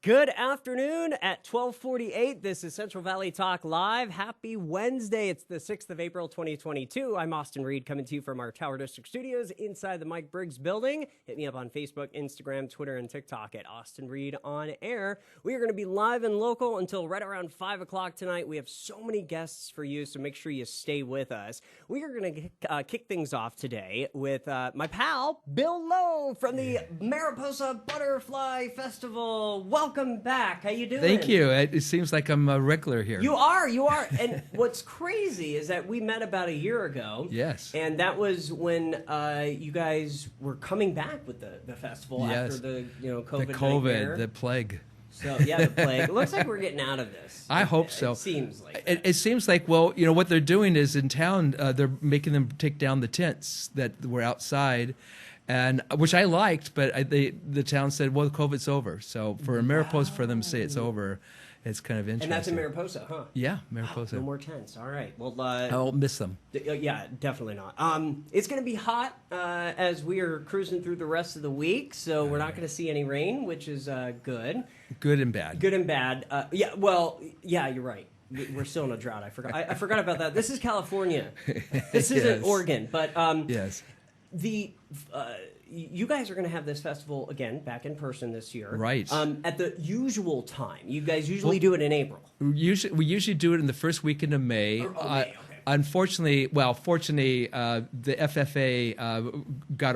Good afternoon at 12:48. This is Central Valley Talk Live. Happy Wednesday. It's the 6th of April, 2022. I'm Austin Reed coming to you from our Tower District studios inside the Mike Briggs building. Hit me up on Facebook, Instagram, Twitter, and TikTok at Austin Reed on air. We are going to be live and local until right around 5 o'clock tonight. We have so many guests for you, so make sure you stay with us. We are going to kick things off today with my pal, Bill Lowe from the Mariposa Butterfly Festival. Welcome back. How you doing? Thank you. It seems like I'm a regular here. You are. And what's crazy is that we met about a year ago. Yes. And that was when you guys were coming back with the festival after the COVID the plague. So yeah, the plague. It looks like we're getting out of this. I hope so. It seems like it seems like, well, you know what they're doing is in town they're making them take down the tents that were outside. And which I liked, but the town said, well, COVID's over. So for Mariposa, for them to say it's over, it's kind of interesting. And that's in Mariposa, huh? Yeah, Mariposa. No more tents. All right. Well, I'll miss them. Yeah, definitely not. It's going to be hot as we are cruising through the rest of the week, so we're not going to see any rain, which is good. Good and bad. Good and bad. Yeah, you're right. We're still in a drought. I forgot about that. This is California. This isn't Oregon, but yes. You guys are going to have this festival again back in person this year, right? At the usual time. You guys usually do it in April. We usually do it in the first weekend of May. May. Okay. Fortunately, the FFA got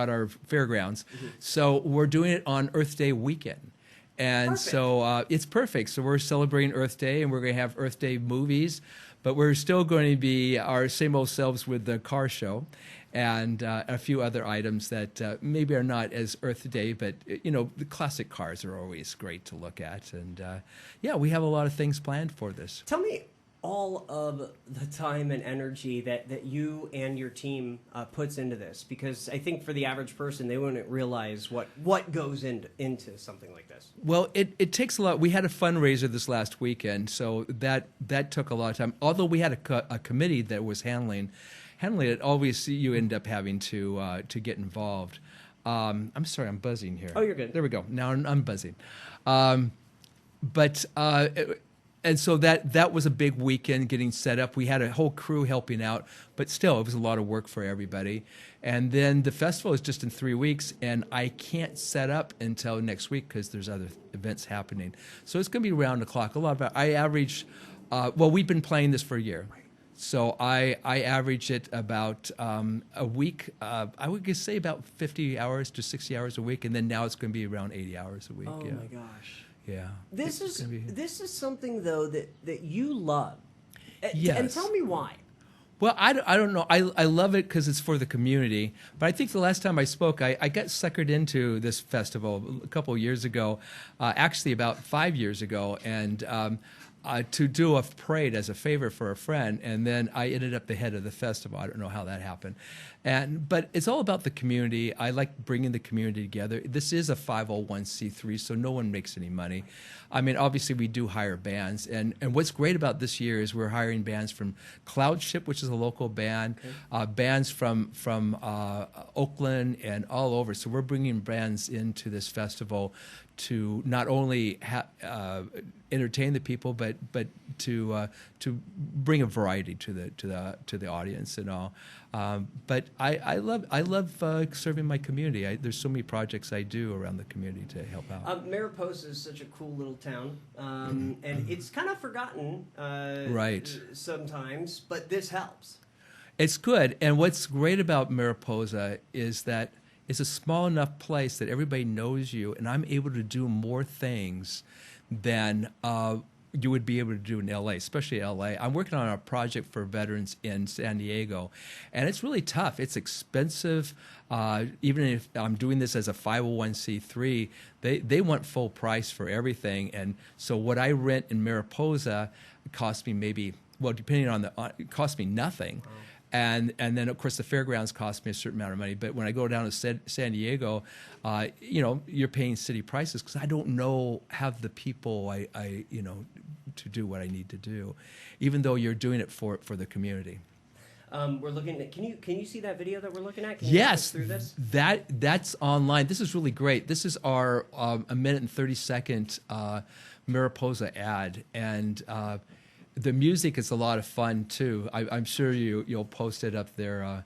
our fairgrounds, so we're doing it on Earth Day weekend. And perfect. So it's perfect. So we're celebrating Earth Day, and we're going to have Earth Day movies, but we're still going to be our same old selves with the car show and a few other items that maybe are not as Earth Day, but, you know, the classic cars are always great to look at. And, we have a lot of things planned for this. Tell me all of the time and energy that you and your team puts into this, because I think for the average person, they wouldn't realize what goes into something like this. Well, it takes a lot. We had a fundraiser this last weekend, so that took a lot of time. Although we had a committee that was handling it, always you end up having to get involved. I'm sorry, I'm buzzing here. Oh, you're good. There we go. Now I'm buzzing. And so that was a big weekend getting set up. We had a whole crew helping out, but still, it was a lot of work for everybody. And then the festival is just in 3 weeks, and I can't set up until next week because there's other events happening. So it's going to be around the clock. I average, we've been playing this for a year. So I average it about a week. I would say about 50 hours to 60 hours a week, and then now it's going to be around 80 hours a week. Oh my gosh! Yeah. This is something though that you love. Yes. And tell me why. Well, I don't know. I love it because it's for the community. But I think the last time I spoke, I got suckered into this festival a couple of years ago, actually about 5 years ago, and to do a parade as a favor for a friend, and then I ended up the head of the festival. I don't know how that happened. But it's all about the community. I like bringing the community together. This is a 501c3, so no one makes any money. I mean, obviously, we do hire bands. And what's great about this year is we're hiring bands from Cloudship, which is a local band, bands from Oakland and all over. So we're bringing bands into this festival to not only entertain the people, but to bring a variety to the audience and all. But I love serving my community. There's so many projects I do around the community to help out. Mariposa is such a cool little town, and it's kind of forgotten right sometimes, but this helps. It's good, and what's great about Mariposa is that it's a small enough place that everybody knows you, and I'm able to do more things than you would be able to do in L.A., especially L.A. I'm working on a project for veterans in San Diego, and it's really tough. It's expensive. Even if I'm doing this as a 501c3, they want full price for everything. And so what I rent in Mariposa costs me depending on it costs me nothing. Wow. And then, of course, the fairgrounds cost me a certain amount of money. But when I go down to San Diego, you're paying city prices because I don't have the people to do what I need to do, even though you're doing it for the community. We're looking at. Can you see that video that we're looking at? Can you walk us Yes, through this? that's online. This is really great. This is our a minute and 30-second Mariposa ad, and the music is a lot of fun too. I'm sure you'll post it up there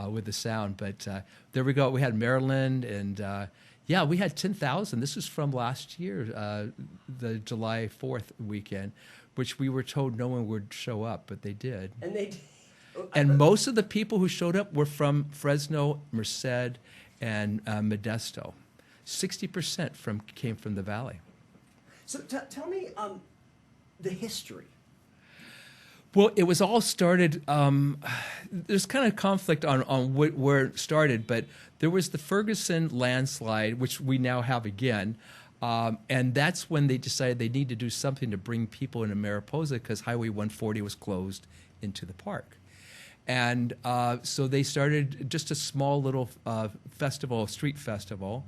with the sound. But there we go. We had Maryland, and yeah, we had 10,000. This is from last year, the July 4th weekend, which we were told no one would show up, but they did. And they did. And most of the people who showed up were from Fresno, Merced, and Modesto. 60% came from the Valley. So tell me the history. Well, it was all started. There's kind of conflict on where it started, but there was the Ferguson landslide, which we now have again. And that's when they decided they need to do something to bring people into Mariposa because Highway 140 was closed into the park. And so they started just a small little festival, street festival.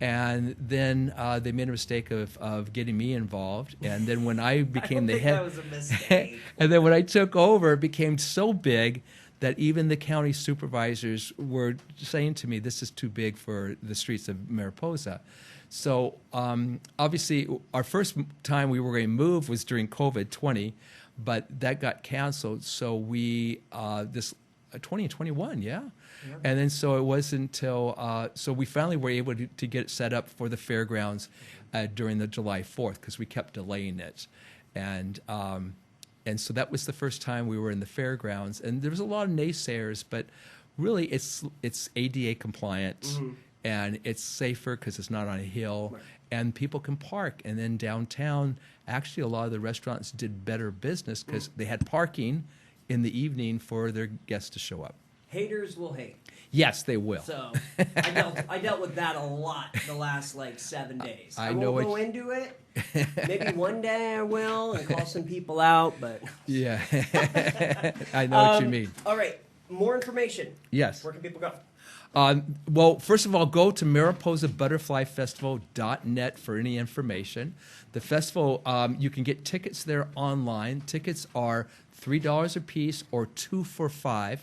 And then they made a mistake of getting me involved. And then when I became the head, that was a mistake. And then when I took over, it became so big that even the county supervisors were saying to me, "This is too big for the streets of Mariposa." So obviously, our first time we were going to move was during COVID-20, but that got canceled. So we 2021, yeah. And then so it wasn't until so we finally were able to get it set up for the fairgrounds during the July 4th because we kept delaying it, and so that was the first time we were in the fairgrounds. And there was a lot of naysayers, but really it's ADA compliant and it's safer because it's not on a hill, right. And people can park. And then downtown, actually, a lot of the restaurants did better business because they had parking in the evening for their guests to show up. Haters will hate. Yes, they will. So I dealt with that a lot the last 7 days. I know won't go into it. Maybe one day I will and call some people out, but yeah, I know what you mean. All right, more information. Yes. Where can people go? Well, first of all, go to MariposaButterflyFestival.net for any information. The festival, you can get tickets there online. Tickets are $3 a piece or 2 for $5.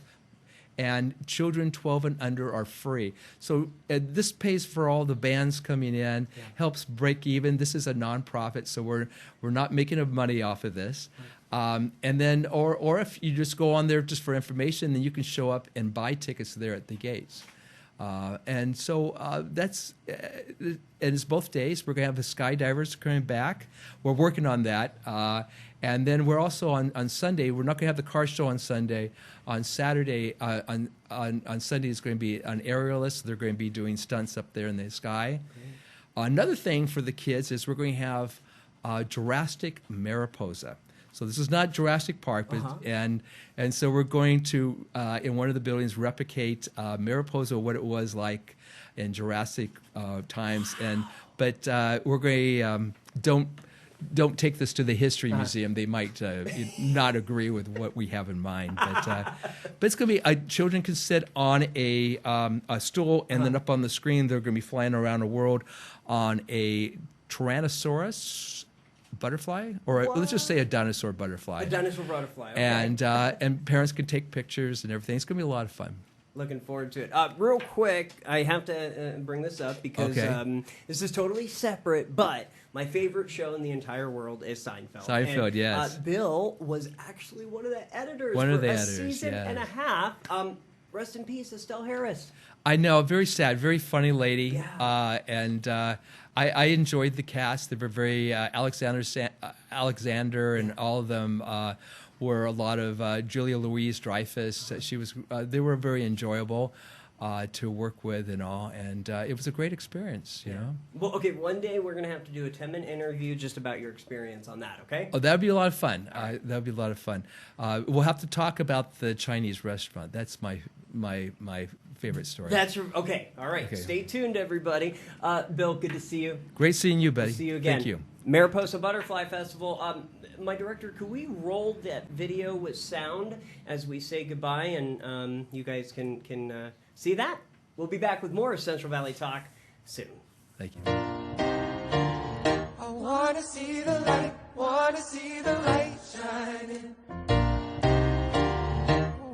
And children 12 and under are free. So this pays for all the bands coming in, helps break even. This is a nonprofit, so we're not making money off of this. And then, or if you just go on there just for information, then you can show up and buy tickets there at the gates. And so that's, and it's both days. We're going to have the skydivers coming back. We're working on that. And then we're also on Sunday. We're not going to have the car show on Sunday. On Saturday, on Sunday is going to be an aerialist. They're going to be doing stunts up there in the sky. Another thing for the kids is we're going to have Jurassic Mariposa. So this is not Jurassic Park, but and so we're going to in one of the buildings replicate Mariposa, what it was like in Jurassic times. But we're going don't take this to the History Museum. They might not agree with what we have in mind. But it's going to be children can sit on a stool, and then up on the screen they're going to be flying around the world on a Tyrannosaurus butterfly, or let's just say a dinosaur butterfly. A dinosaur butterfly. Okay. And parents can take pictures and everything. It's going to be a lot of fun. Looking forward to it. Real quick, I have to bring this up because this is totally separate, but my favorite show in the entire world is Seinfeld. Seinfeld, and, yes. Bill was actually one of the editors for a season and a half. Rest in peace, Estelle Harris. I know, very sad, very funny lady. Yeah. And I enjoyed the cast. They were very, Alexander and all of them were a lot of Julia Louise-Dreyfus. She was. They were very enjoyable to work with and all, and it was a great experience. You know. Well, okay. One day we're gonna have to do a 10-minute interview just about your experience on that. Okay. Oh, that'd be a lot of fun. That'd be a lot of fun. We'll have to talk about the Chinese restaurant. That's my favorite story. That's okay. All right. Okay. Stay tuned, everybody. Bill, good to see you. Great seeing you, buddy. Good to see you again. Thank you. Mariposa Butterfly Festival. My director, could we roll that video with sound as we say goodbye, and you guys can see that? We'll be back with more Central Valley Talk soon. Thank you. I wanna see the light shining.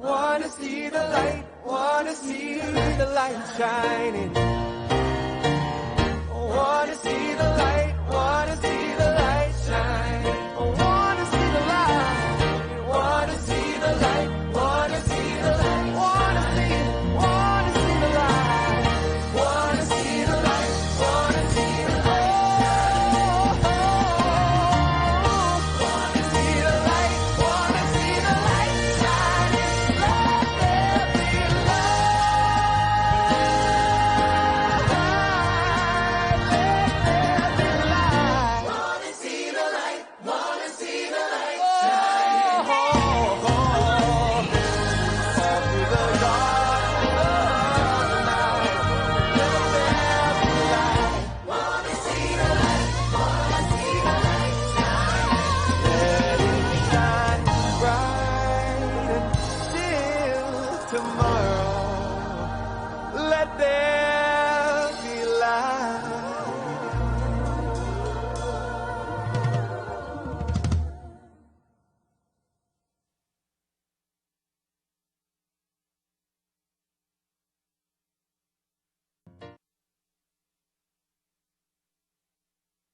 Wanna see the light, wanna see the light shining.